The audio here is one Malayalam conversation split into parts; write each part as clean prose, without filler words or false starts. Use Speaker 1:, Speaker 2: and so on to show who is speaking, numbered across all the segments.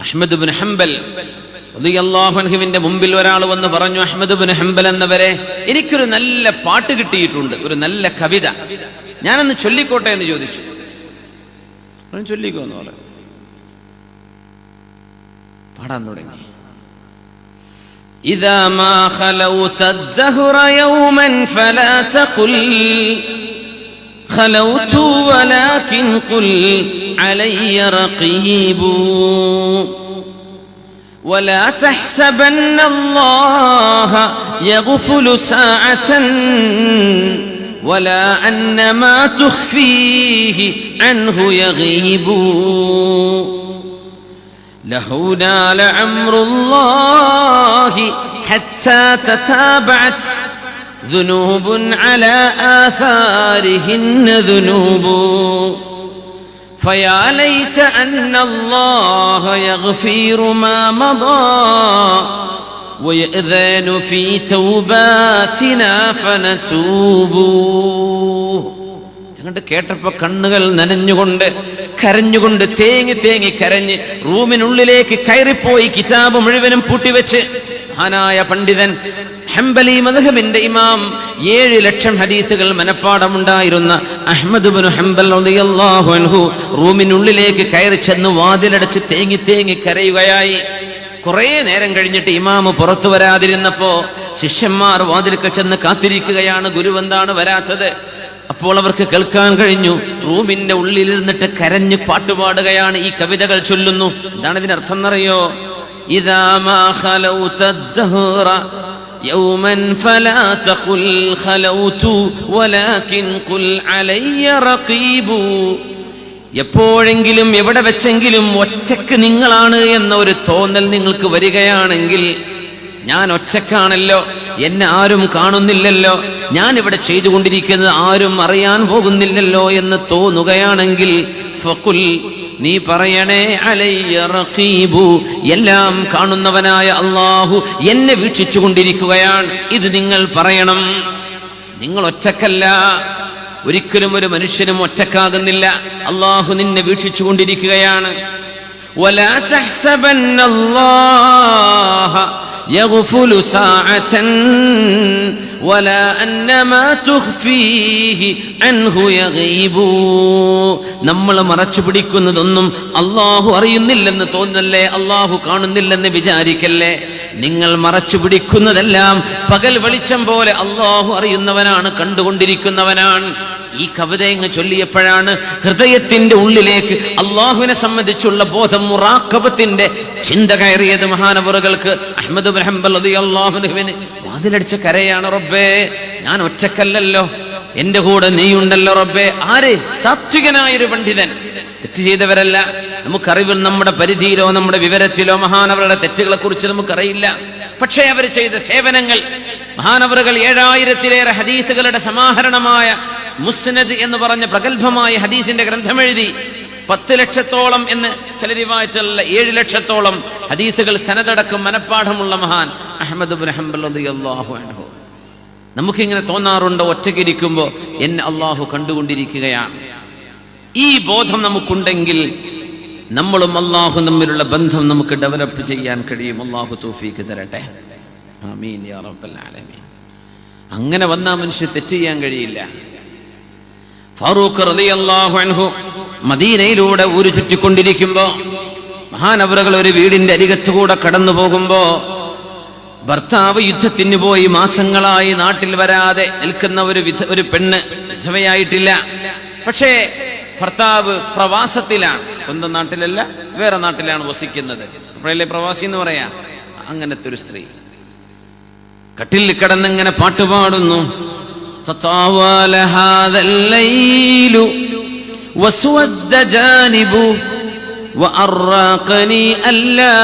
Speaker 1: അഹ്മദ് ഇബ്നു ഹംബൽ റളിയല്ലാഹു അൻഹുവിന്റെ മുമ്പിൽ ഒരാൾ വന്ന് പറഞ്ഞു, അഹ്മദ് ഇബ്നു ഹംബൽ എന്നവരെ, എനിക്കൊരു നല്ല പാട്ട് കിട്ടിയിട്ടുണ്ട്, ഒരു നല്ല കവിത, ഞാനൊന്ന് ചൊല്ലിക്കോട്ടെ എന്ന് ചോദിച്ചു. ചൊല്ലിക്കോ എന്ന് പറഞ്ഞു. പാടാൻ തുടങ്ങി. إذا ما خلوت الدهر يوما فلا تقل خلوت ولكن قل علي رقيب ولا تحسبن الله يغفل ساعة ولا أن ما تخفيه عنه يغيب له نال عمر الله حتى تتابعت ذنوب على آثارهن ذنوب فيا ليت أن الله يغفر ما مضى ويأذن في توباتنا فنتوب. കേട്ടപ്പോ കണ്ണുകൾ നനഞ്ഞുകൊണ്ട് കരഞ്ഞുകൊണ്ട് തേങ്ങി തേങ്ങി കരഞ്ഞ് റൂമിനുള്ളിലേക്ക് കയറിപ്പോയി കിതാബ് മുഴുവനും പൂട്ടിവെച്ച് മഹാനായ പണ്ഡിതൻ ഹംബലി മദ്ഹബിന്റെ ഇമാം 7 ലക്ഷം ഹദീസുകൾ മനപ്പാടമുണ്ടായിരുന്ന അഹ്മദ് ഇബ്നു ഹംബൽ റളിയല്ലാഹു അൻഹു റൂമിനുള്ളിലേക്ക് കയറി ചെന്ന് വാതിലടച്ച് തേങ്ങി തേങ്ങി കരയുകയായി. കുറെ നേരം കഴിഞ്ഞിട്ട് ഇമാമ് പുറത്തു വരാതിരുന്നപ്പോ ശിഷ്യന്മാർ വാതിൽക്കൽ ചെന്ന് കാത്തിരിക്കുകയാണ്, ഗുരുവെന്താണ് വരാത്തത്? അപ്പോൾ അവർക്ക് കേൾക്കാൻ കഴിഞ്ഞു, റൂമിന്റെ ഉള്ളിലിരുന്നിട്ട് കരഞ്ഞ് പാട്ടുപാടുകയാണ്, ഈ കവിതകൾ ചൊല്ലുന്നു. എന്താണ് ഇതിന്റെ അർത്ഥം എന്നറിയോ? ഇദാ മാ ഖലൗത അദ്ദഹറ യൗമൻ ഫലാ തഖുൽ ഖലൗതു വലാകിൻ ഖുൽ അലയ്യ റഖീബു. എപ്പോഴെങ്കിലും എവിടെ വെച്ചെങ്കിലും ഒറ്റക്ക് നിങ്ങളാണ് എന്ന ഒരു തോന്നൽ നിങ്ങൾക്ക് വരികയാണെങ്കിൽ, ഞാൻ ഒറ്റക്കാണല്ലോ, എന്നെ ആരും കാണുന്നില്ലല്ലോ, ഞാൻ ഇവിടെ ചെയ്തുകൊണ്ടിരിക്കുന്നത് ആരും അറിയാൻ പോകുന്നില്ലല്ലോ എന്ന് തോന്നുകയാണെങ്കിൽ ഫഖുൽ, നീ പറയണേ, അലയ്യ റഖീബു, എല്ലാം കാണുന്നവനായ അല്ലാഹു എന്നെ വീക്ഷിച്ചു കൊണ്ടിരിക്കുകയാണ്. ഇത് നിങ്ങൾ പറയണം. നിങ്ങൾ ഒറ്റക്കല്ല, ഒരിക്കലും ഒരു മനുഷ്യനും ഒറ്റക്കാകുന്നില്ല. അല്ലാഹു നിന്നെ വീക്ഷിച്ചു കൊണ്ടിരിക്കുകയാണ്. വലാ തഹ്സബന്നല്ലാഹ യഗ്ഫുലു സാഅതൻ വലാ അന്ന മാ തുഖ്ഫീഹി അൻഹു യഗീബു. നമ്മൾ മറച്ചു പിടിക്കുന്നതൊന്നും അല്ലാഹു അറിയുന്നില്ലെന്ന് തോന്നല്ലേ, അല്ലാഹു കാണുന്നില്ലെന്ന് വിചാരിക്കല്ലേ. നിങ്ങൾ മറച്ചു പിടിക്കുന്നതെല്ലാം പകൽ വെളിച്ചം പോലെ അല്ലാഹു അറിയുന്നവനാണ്, കണ്ടുകൊണ്ടിരിക്കുന്നവനാണ്. ഈ കവിത ഇങ്ങ് ചൊല്ലിയപ്പോഴാണ് ഹൃദയത്തിന്റെ ഉള്ളിലേക്ക് അള്ളാഹുവിനെ സംബന്ധിച്ചുള്ള ബോധം, മുറാഖബത്തിന്റെ ചിന്ത കയറിയത് മഹാനവറുകൾക്ക്. അഹ്മദ് ഇബ്നു ഹംബൽ റളിയല്ലാഹു അൻഹുവിന് വാതിലടിച്ച കരയാണ്, റബ്ബേ, ഞാൻ ഒറ്റക്കല്ലല്ലോ, എന്റെ കൂടെ നീയുണ്ടല്ലോ റബ്ബേ. ആര്? സാത്വികനായൊരു പണ്ഡിതൻ. തെറ്റ് ചെയ്തവരല്ല. നമുക്കറിവ് നമ്മുടെ പരിധിയിലോ നമ്മുടെ വിവരത്തിലോ മഹാനവരുടെ തെറ്റുകളെ കുറിച്ച് നമുക്കറിയില്ല. പക്ഷേ അവർ ചെയ്ത സേവനങ്ങൾ, മഹാനവറുകൾ 7000-ലേറെ ഹദീസുകളുടെ സമാഹരണമായ മുസ്നദ് എന്ന് പറഞ്ഞ പ്രഗത്ഭമായ ഹദീസിന്റെ ഗ്രന്ഥം എഴുതി. 10 ലക്ഷത്തോളം എന്ന് ചില റിവായത്തുകളിൽ 7 ലക്ഷത്തോളം ഹദീസുകൾ സനദടക്കം മനപ്പാഠമുള്ള മഹാൻ അഹ്മദ് ഇബ്നു ഹംബൽ റളിയല്ലാഹു അൻഹു. നമുക്കിങ്ങനെ തോന്നാറുണ്ടോ, ഒറ്റയ്ക്കിരിക്കുമ്പോൾ എന്നെ അള്ളാഹു കണ്ടുകൊണ്ടിരിക്കുകയാണ്? ഈ ബോധം നമുക്കുണ്ടെങ്കിൽ നമ്മളും അള്ളാഹു തമ്മിലുള്ള ബന്ധം നമുക്ക് ഡെവലപ്പ് ചെയ്യാൻ കഴിയും. അള്ളാഹു തൗഫീഖ് തരട്ടെ. ആമീൻ യാ റബ്ബൽ ആലമീൻ. അങ്ങനെ വന്നാ മനുഷ്യൻ തെറ്റ് ചെയ്യാൻ കഴിയില്ല. ഫാറൂഖ് റളിയല്ലാഹു അൻഹു മദീനയിലൂടെ ഊരു ചുറ്റിക്കൊണ്ടിരിക്കുമ്പോ മഹാനവറുകൾ ഒരു വീടിന്റെ അരികത്തുകൂടെ കടന്നു പോകുമ്പോ ഭർത്താവ് യുദ്ധത്തിന് പോയി മാസങ്ങളായി നാട്ടിൽ വരാതെ നിൽക്കുന്ന ഒരു പെണ്ണ്, വിധവയായിട്ടില്ല. പക്ഷേ ഭർത്താവ് പ്രവാസത്തിലാണ്, സ്വന്തം നാട്ടിലല്ല, വേറെ നാട്ടിലാണ് വസിക്കുന്നത്. അപ്പോഴല്ലേ പ്രവാസി എന്ന് പറയാ. അങ്ങനത്തെ ഒരു സ്ത്രീ കട്ടിലിൽ കിടന്നിങ്ങനെ പാട്ടുപാടുന്നു. تطاول هذا الليل وسود جانبه وأراقني ألا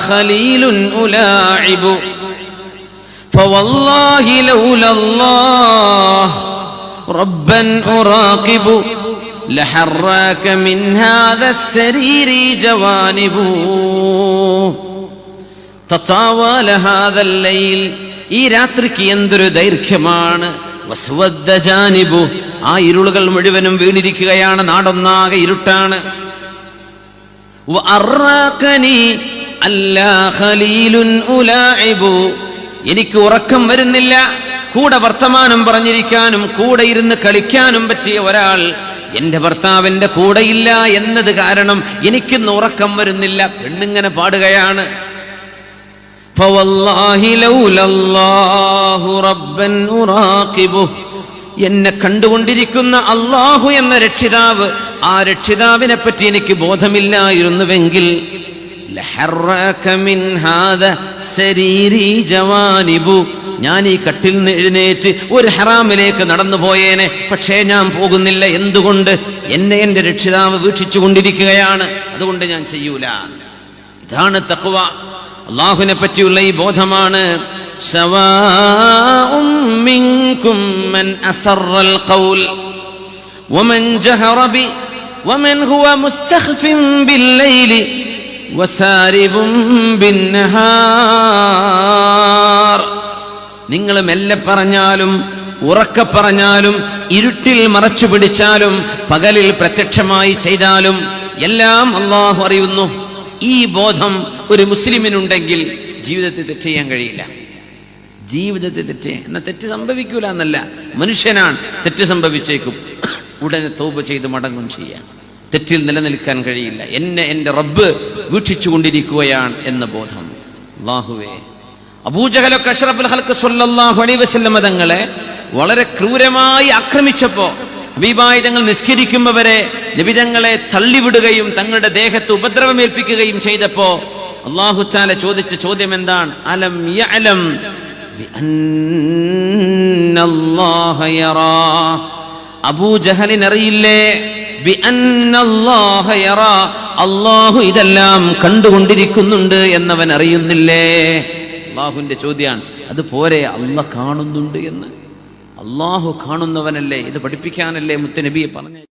Speaker 1: خليل ألاعب فوالله لولا الله ربا أراقب لحراك من هذا السرير جوانب تطاول هذا الليل. ഈ രാത്രിക്ക് എന്തൊരു ദൈർഘ്യമാണ്. വസ്വദ്ദ ജാനിബു, ആ ഇരുളുകൾ മുഴുവനും വീണിരിക്കുകയാണ്, നാടൊന്നാകെ ഇരുട്ടാണ്. വഅറാഖനി അല്ലാ ഖലീലുൻ ഉലാഇബു, എനിക്ക് ഉറക്കം വരുന്നില്ല, കൂടെ വർത്തമാനം പറഞ്ഞിരിക്കാനും കൂടെ ഇരുന്ന് കളിക്കാനും പറ്റിയ ഒരാൾ എന്റെ ഭർത്താവിന്റെ കൂടെയില്ല എന്നത് കാരണം എനിക്കിന്ന് ഉറക്കം വരുന്നില്ല. പെണ്ണിങ്ങനെ പാടുകയാണ്, ഫവല്ലാഹി ലൗലല്ലാഹു റബ്ബൻ ഉറാഖിബുഹു, എന്നെ കണ്ടുകൊണ്ടിരിക്കുന്ന അല്ലാഹു എന്ന രക്ഷിതാവ്, ആ രക്ഷിതാവിനെ പറ്റി എനിക്ക് ബോധമില്ലായിരുന്നുവെങ്കിൽ ലഹറക മിൻ ഹാദാ സരീരി ജവാനിബു, ഞാൻ ഈ കട്ടിൽ നിന്ന് എഴുന്നേറ്റ് ഒരു ഹറാമിലേക്ക് നടന്നു പോയേനെ. പക്ഷേ ഞാൻ പോകുന്നില്ല. എന്തുകൊണ്ട്? എന്നെ എന്റെ രക്ഷിതാവ് വീക്ഷിച്ചു കൊണ്ടിരിക്കുകയാണ്, അതുകൊണ്ട് ഞാൻ ചെയ്യൂല. ഇതാണ് തഖ്വ. അല്ലാഹുവിനെ പറ്റിയുള്ള ഈ ബോധമാണ്. സവാഉം മിൻകും മൻ അസറൽ ഖൗൽ വമൻ ജഹറ ബി വമൻ ഹുവ മുസ്തഖ്ഫിൻ ബില്ലൈലി വസാരിബും ബിന്നഹാർ. നിങ്ങൾ മെല്ലെ പറഞ്ഞാലും ഉറക്കെ പറഞ്ഞാലും ഇരുട്ടിൽ മറച്ചു പിടിച്ചാലും പകലിൽ പ്രത്യക്ഷമായി ചെയ്താലും എല്ലാം അല്ലാഹു അറിയുന്നു. ഈ ബോധം ഒരു മുസ്ലിമിനുണ്ടെങ്കിൽ ജീവിതത്തിൽ തെറ്റ് ചെയ്യാൻ കഴിയില്ല. ജീവിതത്തിൽ തെറ്റ് സംഭവിക്കൂല എന്നല്ല, മനുഷ്യനാണ്, തെറ്റ് സംഭവിച്ചേക്കും, ഉടനെ തൗബ ചെയ്ത് മടങ്ങും ചെയ്യാം. തെറ്റിൽ നിലനിൽക്കാൻ കഴിയില്ല. എന്നെ എന്റെ റബ്ബ് വീക്ഷിച്ചു കൊണ്ടിരിക്കുകയാണ് എന്ന ബോധം. അല്ലാഹുവേ, അബൂജഹലൊക്കെ അഷ്റഫുൽ ഖൽഖ് സ്വല്ലല്ലാഹു അലൈഹി വസല്ലം തങ്ങളെ വളരെ ക്രൂരമായി ആക്രമിച്ചപ്പോ ഹബീബായി തങ്ങൾ നിസ്കരിക്കുമ്പോൾ വരെ നബി തങ്ങളെ തള്ളിവിടുകയും തങ്ങളുടെ ദേഹത്ത് ഉപദ്രവമേൽപ്പിക്കുകയും ചെയ്തപ്പോ അല്ലാഹു തആല ചോദിച്ച ചോദ്യം എന്താണ്? അലം യഅലം ബിഅന്നല്ലാഹ യറാ, അബൂജഹലിന് അറിയില്ലേ? ബിഅന്നല്ലാഹ യറാ, അല്ലാഹു ഇതെല്ലാം കണ്ടുകൊണ്ടിരിക്കുന്നുണ്ട് എന്നവൻ അറിയുന്നില്ലേ? അല്ലാഹുവിന്റെ ചോദ്യമാണ്. അതുപോരെ അല്ലാഹ് കാണുന്നുണ്ട് എന്ന്? അല്ലാഹു കാണുന്നവനല്ലേ? ഇത് പഠിപ്പിക്കാനല്ലേ മുത്തുനബിയെ പറഞ്ഞു.